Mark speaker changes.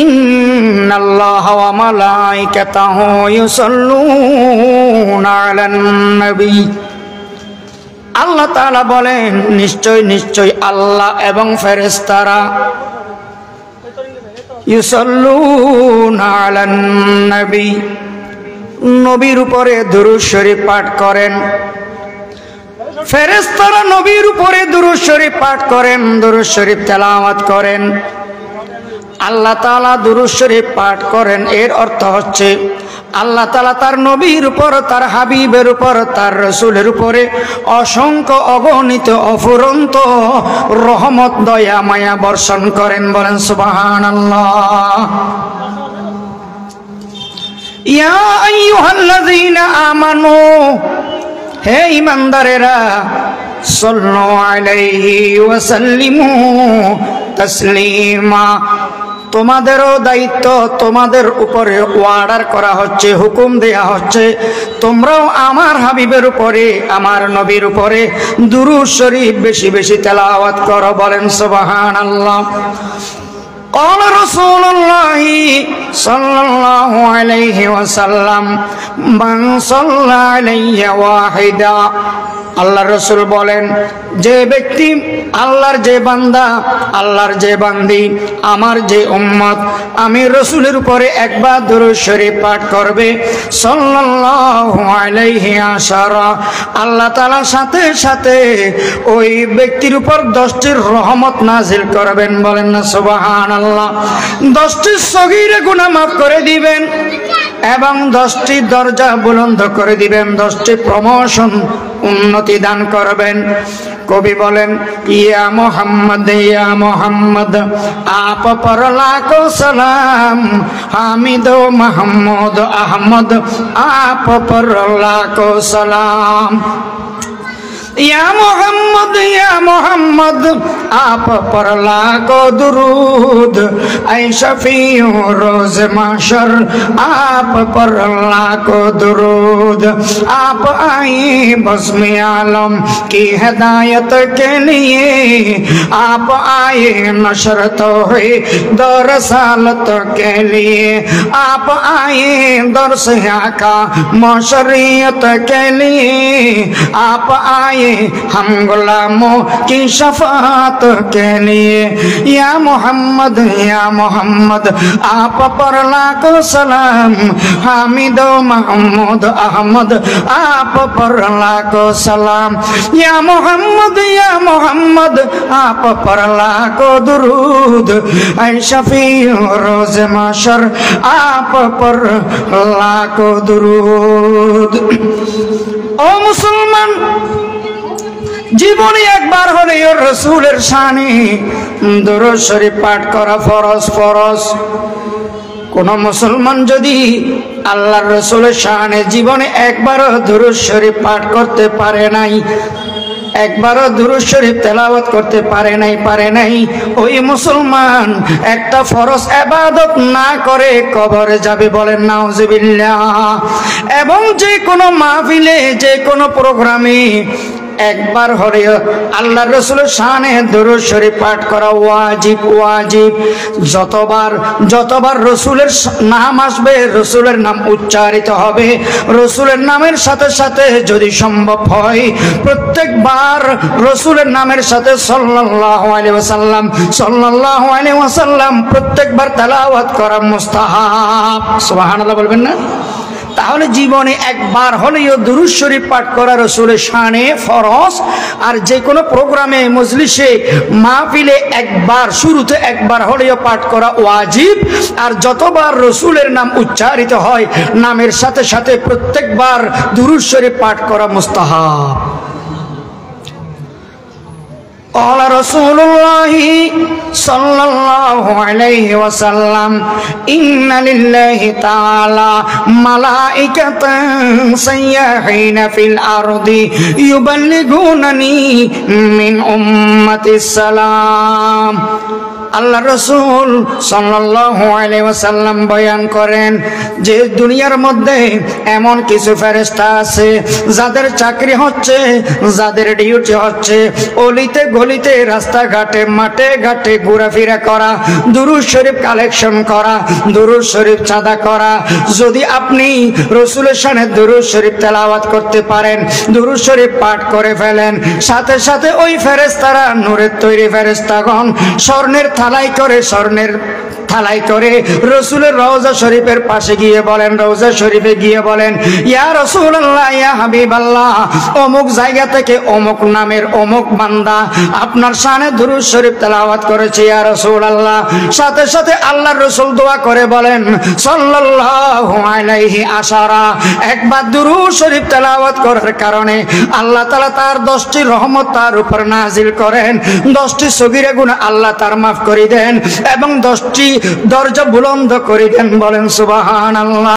Speaker 1: ইন্নাল্লাহা ওয়া মালাইকাতাহু ইউসাল্লুনা আলান নবী। আল্লাহ তাআলা বলেন, নিশ্চয় নিশ্চয় আল্লাহ এবং ফেরেশতারা ইউসাল্লুনা আলান নবী, নবীর উপরে দুরূদ শরীফ পাঠ করেন। ফেরেশতারা নবীর উপরে দুরূদ শরীফ পাঠ করেন, দুরূদ শরীফ তেলাওয়াত করেন। আল্লাহ তাআলা দুরূদ শরীফ পাঠ করেন, এর অর্থ হচ্ছে আল্লাহ তাআলা তার নবীর উপর, তার হাবিবের উপর, তার রাসূলের উপরে অসংখ্য অগণিত অফুরন্ত রহমত দয়া মায়া বর্ষণ করেন। বলেন সুবহানাল্লাহ। ইয়া আইয়ুহাল্লাযীনা আমানু, হে ঈমানদারেরা, সাল্লু আলাইহি ওয়া সাল্লিমু তাসলিমা। তোমাদেরও দায়িত্ব, তোমাদের উপরে অর্ডার করা হচ্ছে, হুকুম দেয়া হচ্ছে, তোমরাও আমার হাবিবের উপরে, আমার নবীর উপরে দুরূদ শরীফ বেশি বেশি তেলাওয়াত করো। বলেন সুবহানাল্লাহ। قال رسول الله صلى الله عليه وسلم من صلى علي واحدا। আল্লাহ রাসূল বলেন, যে ব্যক্তি, আল্লাহর যে বান্দা, আল্লাহর যে বান্দি, আমার যে উম্মত, আমি রাসূলের উপরে একবার দুরূদ শরীফ পাঠ করবে, সাল্লাল্লাহু আলাইহি আশারা, আল্লাহ তাআলা সাথে সাথে ওই ব্যক্তির উপর 10টি রহমত নাজিল করবেন। বলেন না সুবহানাল্লাহ। 10টি সগীরা গুনাহ মাফ করে দিবেন এবং 10টি দরজা বুলন্দ করে দিবেন, 10টি প্রমোশন উন্নতি দান করবেন। কবি বলেন, ইয়া মোহাম্মদ ইয়া মোহাম্মদ আপ পর লাখো সালাম, হামিদ মোহাম্মদ আহমদ আপ পর লাখো সালাম। या मोहम्मद आप पर लाखों दुरूद, ऐ शफीउ रोज माशर आप पर लाखों दुरूद। आप आए बस्म आलम की हिदायत के लिए, आप आए नशर तौहीद रसालत के लिए, आप आए दर्स आका मशरियत के लिए, आप आए हम गुलामों की शफाअत के लिए। या मोहम्मद आप पर लाखों सलाम, हामिद महमूद अहमद आप पर लाखों सलाम। या मोहम्मद आप पर लाखों दुरूद, ऐ शफीउ रोज माशर आप पर लाखों दुरूद। ओ मुसलमान, জীবনে একবার হলেও রাসূলের শানে দুরূদ শরীফ পাঠ করা ফরজ। ফরজ। কোন মুসলমান যদি আল্লাহর রাসূলের শানে জীবনে একবারও দুরূদ শরীফ পাঠ করতে পারে নাই, একবারও দুরূদ শরীফ তেলাওয়াত করতে পারে নাই, ওই মুসলমান একটা ফরজ ইবাদত না করে কবরে যাবে। বলেন নাউজুবিল্লাহ। এবং যে কোনো মাহফিলে, যে কোনো প্রোগ্রামে একবার হলেও আল্লাহর রাসূলের শানে দুরূদ শরীফ পাঠ করা ওয়াজিব। ওয়াজিব। যতবার রাসূলের নাম আসবে, রাসূলের নাম উচ্চারিত হবে, রাসূলের নামের সাথে সাথে যদি সম্ভব হয় প্রত্যেকবার রাসূলের নামের সাথে সাল্লাল্লাহু আলাইহি ওয়াসাল্লাম প্রত্যেকবার তেলাওয়াত করা মুস্তাহাব। সুবহানাল্লাহ বলবেন না? তাহলে জীবনে একবার হলেও দুরূদ শরীফ পাঠ করা রাসূলের শানে ফরজ। আর যে কোনো প্রোগ্রামে, মজলিসে, মাহফিলে একবার, শুরুতে একবার হলেও পাঠ করা ওয়াজিব। আর যতবার রাসূলের নাম উচ্চারিত হয়, নামের সাথে সাথে প্রত্যেকবার দুরূদ শরীফ পাঠ করা মুস্তাহাব। قال رسول الله صلى الله عليه وسلم إن لله تعالى ملائكة سياحين في الأرض يبلغونني من أمة السلام। আল্লাহ রাসূল সাল্লাল্লাহু আলাইহি ওয়াসাল্লাম বয়ান করেন যে দুনিয়ার মধ্যে এমন কিছু ফেরেশতা আছে যাদের চাকরি হচ্ছে, যাদের ডিউটি হচ্ছে অলিতে গলিতে রাস্তাঘাটে মাঠে ঘাটে ঘোরাফেরা করা, দুরূদ শরীফ কালেকশন করা, দুরূদ শরীফ চাঁদা করা। যদি আপনি রাসূলের শানে দুরূদ শরীফ তেলাওয়াত করতে পারেন, দুরূদ শরীফ পাঠ করে ফেলেন, সাথে সাথে ওই ফেরেশতারা নূরের তৈরি ফেরেশতাগণ স্বর্ণের থালাই করে রাসূলের রওজা শরীফের পাশে গিয়ে বলেন, রওজা শরীফে গিয়ে বলেন, ইয়া রাসূলুল্লাহ, ইয়া হাবিবাল্লাহ, অমুক জায়গা থেকে অমুক নামের অমুক বান্দা আপনার শানে দুরূদ শরীফ তেলাওয়াত করেছে ইয়া রাসূলুল্লাহ। সাথে সাথে আল্লাহর রাসূল দোয়া করে বলেন সাল্লাল্লাহু আলাইহি আশারা, একবার দুরূদ শরীফ তেলাওয়াত করার কারণে আল্লাহ তাআলা তার 10টি রহমত তার উপর নাজিল করেন, 10টি সগীরা গুনাহ আল্লাহ তার মাফ করে দেন এবং 10টি দরজা বুলন্দ করে দেন। বলেন সুবহানাল্লাহ।